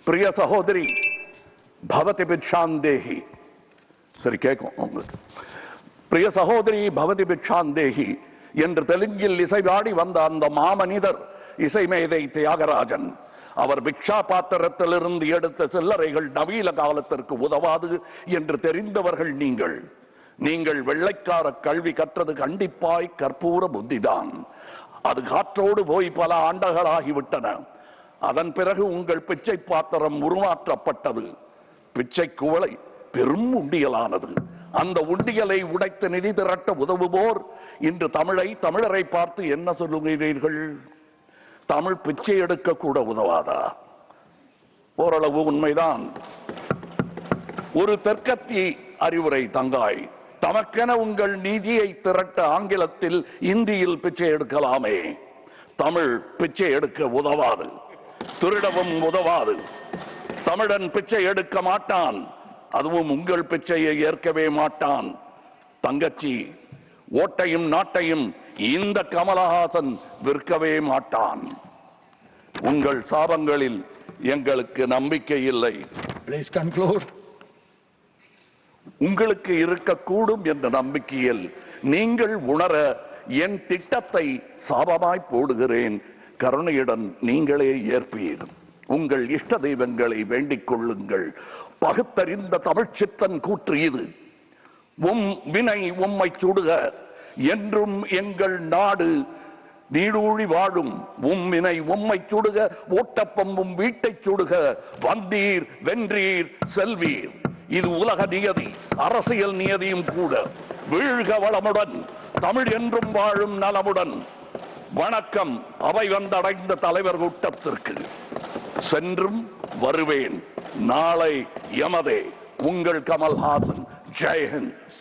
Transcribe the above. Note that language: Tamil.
प्रिय सहोदरी भवति भिक्षान्देहि சரி கேட்கும் உங்களுக்கு பிரிய சகோதரி பவதி பிக்ஷாந்தேகி என்று தெலுங்கில் இசைவாடி வந்த அந்த மாமனிதர் இசைமேதை தியாகராஜன். அவர் பிக்ஷா பாத்திரத்திலிருந்து எடுத்த சில்லறைகள் நவீன காலத்திற்கு உதவாது என்று தெரிந்தவர்கள் நீங்கள் வெள்ளைக்கார கல்வி கற்றது கண்டிப்பாய் கற்பூர புத்திதான். அது காற்றோடு போய் பல ஆண்டுகளாகிவிட்டன. அதன் பிறகு உங்கள் பிச்சை பாத்திரம் உருமாற்றப்பட்டது. பிச்சை குவளை பெரும் உண்டியலானது. அந்த உண்டியலை உடைத்து நிதி திரட்ட உதவுவோர் இன்று தமிழரை பார்த்து என்ன சொல்லுகிறீர்கள்? தமிழ் பிச்சை எடுக்க கூட உதவாதா? ஓரளவு உண்மைதான். ஒரு தெற்கத்தி அறிவுரை தங்காய், தமக்கென உங்கள் நிதியை திரட்ட ஆங்கிலத்தில் இந்தியில் பிச்சை எடுக்கலாமே. தமிழ் பிச்சை எடுக்க உதவாது, திருடவும் உதவாது. தமிழன் பிச்சை எடுக்க மாட்டான், அதுவும் உங்கள் பிச்சையை ஏற்கவே மாட்டான். தங்கச்சி, ஓட்டையும் நாட்டையும் இந்த கமலஹாசன் விற்கவே மாட்டான். உங்கள் சாபங்களில் எங்களுக்கு நம்பிக்கை இல்லை. Please conclude. உங்களுக்கு இருக்கக்கூடும் என்ற நம்பிக்கையில் நீங்கள் உணர என் திட்டத்தை சாபமாய் போடுகிறேன். கருணையுடன் நீங்களே ஏற்பீர். உங்கள் இஷ்ட தெய்வங்களை வேண்டிக் கொள்ளுங்கள். பகுத்தறிந்த தமிழ்ச்சித்தன் கூற்று இது. வினை உம்மை சுடுக, என்றும் எங்கள் நாடு நீடூழி வாழும். வினை உம்மை சுடுக, ஓட்டப்பம்பும் வீட்டை சுடுக. வந்தீர் வென்றீர் செல்வீர். இது உலக நியதி, அரசியல் நியதியும் கூட. வீழ்க வளமுடன், தமிழ் என்றும் வாழும் நலமுடன். வணக்கம் அவை வந்தடைந்த தலைவர் கூட்டத்திற்கு. சென்றும் வருவேன். நாளை எமதே. உங்கள் கமல்ஹாசன். ஜெய் ஹிந்த்.